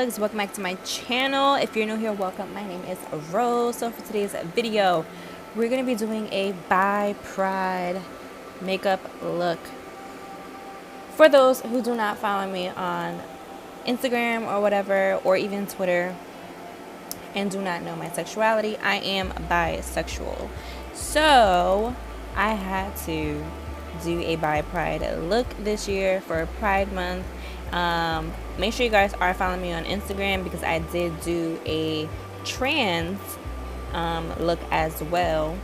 hugs, welcome back to my channel. If you're new here, welcome. My name is Rose. So for today's video, we're going to be doing a by Pride makeup look. For those who do not follow me on Instagram or whatever, or even Twitter, and do not know my sexuality, I am bisexual. So I had to do a by Pride look this year for Pride Month. Make sure you guys are following me on Instagram because I did do a trans look as well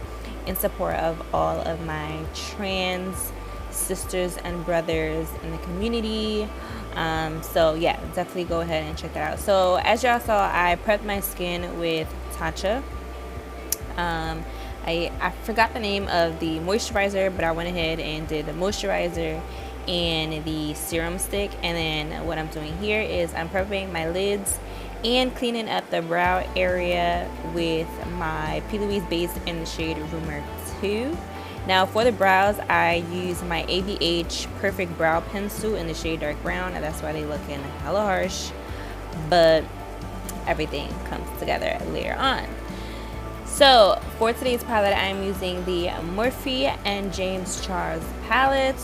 in support of all of my trans sisters and brothers in the community. So yeah, definitely go ahead and check that out. So as y'all saw, I prepped my skin with Tatcha. I forgot the name of the moisturizer, but I went ahead and did the moisturizer and the serum stick. And then what I'm doing here is I'm prepping my lids and cleaning up the brow area with my P. Louise base in the shade Rumour 2. Now for the brows, I use my ABH Perfect Brow Pencil in the shade dark brown, and that's why they looking hella harsh, but everything comes together later on. So for today's palette, I'm using the Morphe and James Charles palette.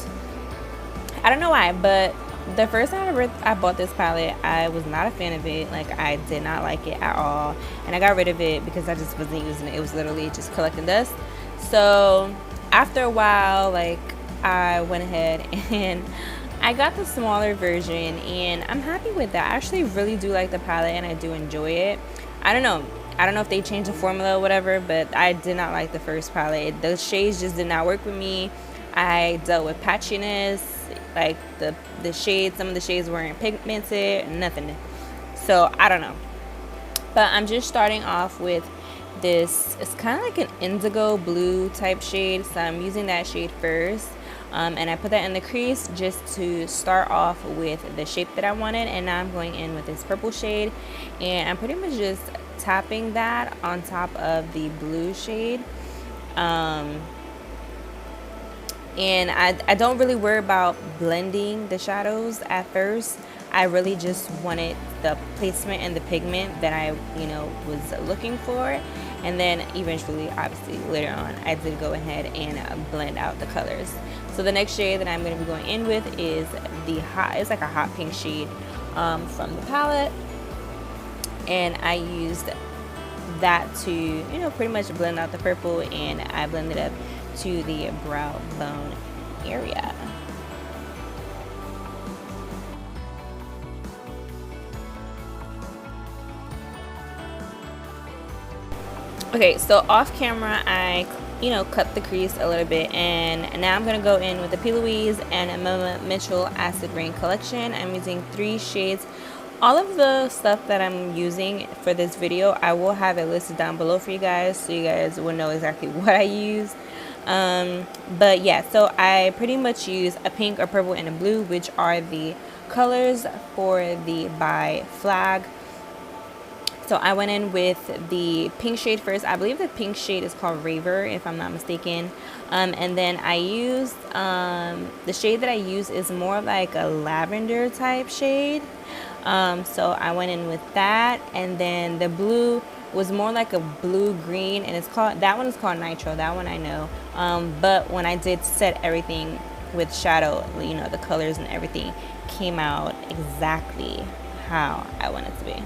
I don't know why, but the first time I bought this palette, I was not a fan of it. Like, I did not like it at all, and I got rid of it because I just wasn't using it. It was literally just collecting dust. So after a while, like, I went ahead and I got the smaller version, and I'm happy with that. I actually really do like the palette, and I do enjoy it. I don't know if they changed the formula or whatever, but I did not like the first palette. The shades just did not work with me. I dealt with patchiness, like the shades, some of the shades weren't pigmented, nothing. So I don't know, but I'm just starting off with this. It's kind of like an indigo blue type shade, so I'm using that shade first, and I put that in the crease just to start off with the shape that I wanted. And now I'm going in with this purple shade, and I'm pretty much just tapping that on top of the blue shade. And I don't really worry about blending the shadows at first. I really just wanted the placement and the pigment that I was looking for, and then eventually, obviously later on, I did go ahead and blend out the colors. So the next shade that I'm going to be going in with is it's like a hot pink shade from the palette, and I used that to pretty much blend out the purple, and I blended up to the brow bone area. Okay, so off camera I cut the crease a little bit, and now I'm gonna go in with the P. Louise and Mama Mitchell Acid Rain collection. I'm using 3 shades. All of the stuff that I'm using for this video, I will have it listed down below for you guys, so you guys will know exactly what I use. But yeah, so I pretty much use a pink, a purple, and a blue, which are the colors for the by flag. So I went in with the pink shade first. I believe the pink shade is called Raver, if I'm not mistaken. And then I used the shade that I use is more like a lavender type shade. So I went in with that, and then the blue was more like a blue green, and that one is called Nitro. That one I know. But when I did set everything with shadow, the colors and everything came out exactly how I want it to be.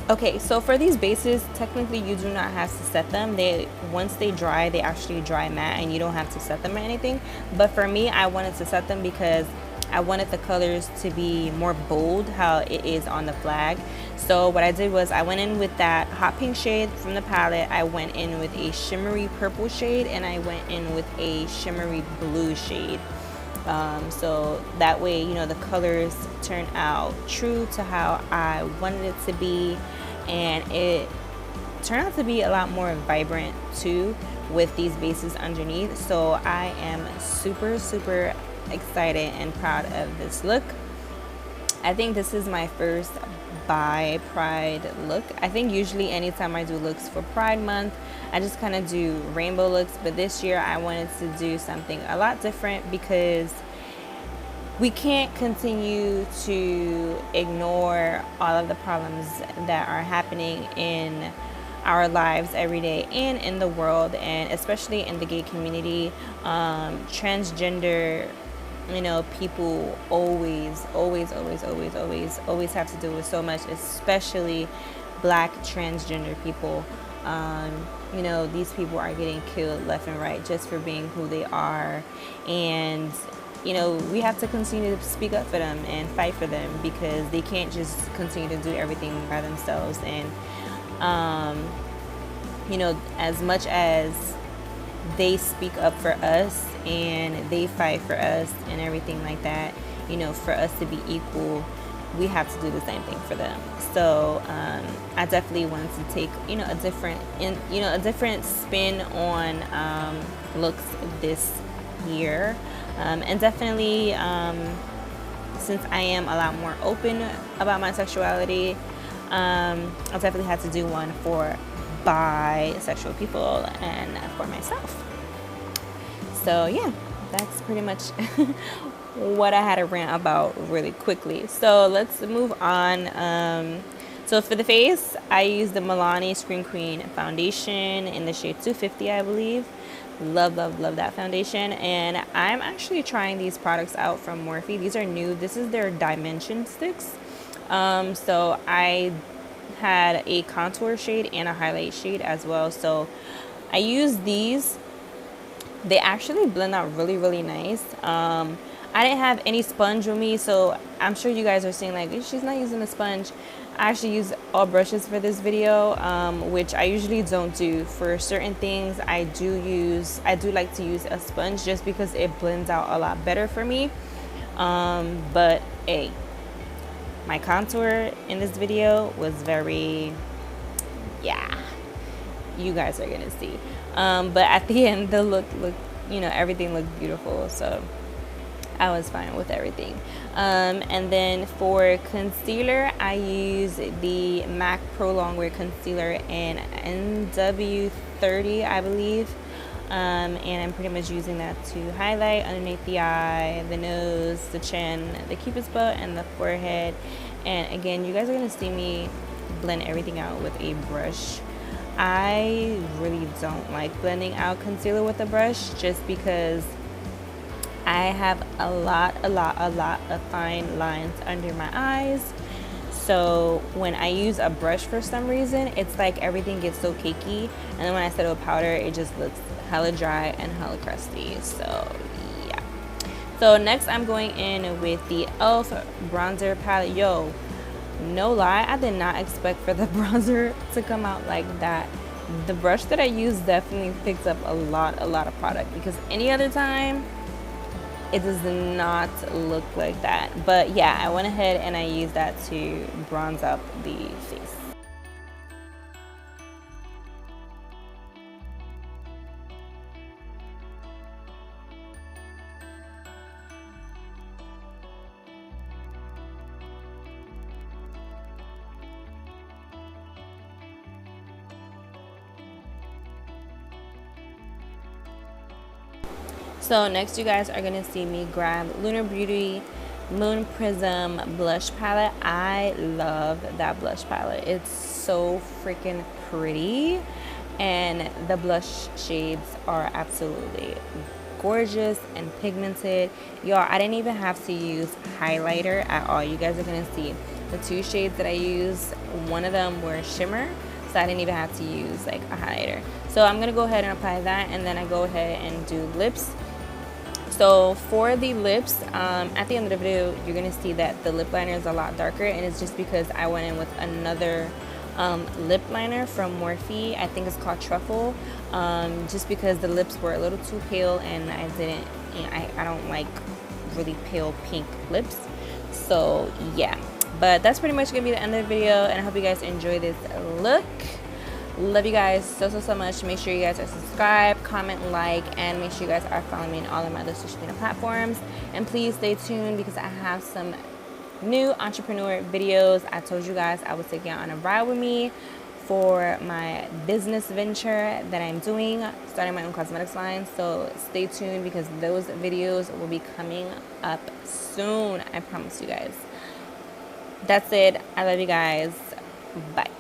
Okay, so for these bases, technically you do not have to set them. Once they dry, they actually dry matte, and you don't have to set them or anything. But for me, I wanted to set them because I wanted the colors to be more bold, how it is on the flag. So what I did was I went in with that hot pink shade from the palette. I went in with a shimmery purple shade, and I went in with a shimmery blue shade. So that way, you know, the colors turn out true to how I wanted it to be, and it turned out to be a lot more vibrant too with these bases underneath. So I am super excited and proud of this look. I think this is my first by Pride look. I think usually anytime I do looks for Pride month, I just kind of do rainbow looks, but this year I wanted to do something a lot different because we can't continue to ignore all of the problems that are happening in our lives every day and in the world, and especially in the gay community. Transgender, you know, people always have to do with so much, especially Black transgender people. You know, these people are getting killed left and right just for being who they are, and you know, we have to continue to speak up for them and fight for them because they can't just continue to do everything by themselves. And you know, as much as they speak up for us and they fight for us and everything like that, you know, for us to be equal, we have to do the same thing for them. So I definitely wanted to take, you know, a different spin on looks this year, and definitely since I am a lot more open about my sexuality, I definitely had to do one for bisexual people and for myself. So yeah, that's pretty much what I had to rant about really quickly. So let's move on. So for the face, I used the Milani Screen Queen foundation in the shade 250, I believe. Love that foundation. And I'm actually trying these products out from Morphe. These are new. This is their dimension sticks. So I had a contour shade and a highlight shade as well. So I used these. They actually blend out really nice. I didn't have any sponge with me, so I'm sure you guys are saying like, she's not using a sponge. I actually use all brushes for this video, which I usually don't do. For certain things, I do like to use a sponge just because it blends out a lot better for me. But hey, my contour in this video was very, yeah, you guys are gonna see. But at the end, the look, you know, everything looked beautiful, so I was fine with everything. And then for concealer, I use the MAC Pro Longwear Concealer in NW30, I believe. And I'm pretty much using that to highlight underneath the eye, the nose, the chin, the cupid's bow, and the forehead. And again, you guys are gonna see me blend everything out with a brush. I really don't like blending out concealer with a brush just because I have a lot of fine lines under my eyes. So when I use a brush, for some reason, it's like everything gets so cakey, and then when I set with powder, it just looks hella dry and hella crusty. So yeah. So next I'm going in with the Elsa Bronzer palette. Yo, no lie, I did not expect for the bronzer to come out like that. The brush that I used definitely picked up a lot of product, because any other time it does not look like that. But yeah, I went ahead and I used that to bronze up the face. So next you guys are gonna see me grab Lunar Beauty Moon Prism blush palette. I love that blush palette. It's so freaking pretty, and the blush shades are absolutely gorgeous and pigmented. Y'all, I didn't even have to use highlighter at all. You guys are gonna see the two shades that I used, one of them were shimmer, so I didn't even have to use like a highlighter. So I'm gonna go ahead and apply that, and then I go ahead and do lips. So for the lips, at the end of the video, you're gonna see that the lip liner is a lot darker, and it's just because I went in with another lip liner from Morphe. I think it's called Truffle, just because the lips were a little too pale, and I didn't, you know, I don't like really pale pink lips. So yeah, but that's pretty much gonna be the end of the video, and I hope you guys enjoy this look. Love you guys so much. Make sure you guys are subscribed, comment, like, and make sure you guys are following me on all of my other social media platforms. And please stay tuned because I have some new entrepreneur videos. I told you guys I was taking on a ride with me for my business venture that I'm doing, starting my own cosmetics line. So stay tuned because those videos will be coming up soon. I promise you guys. That's it. I love you guys. Bye.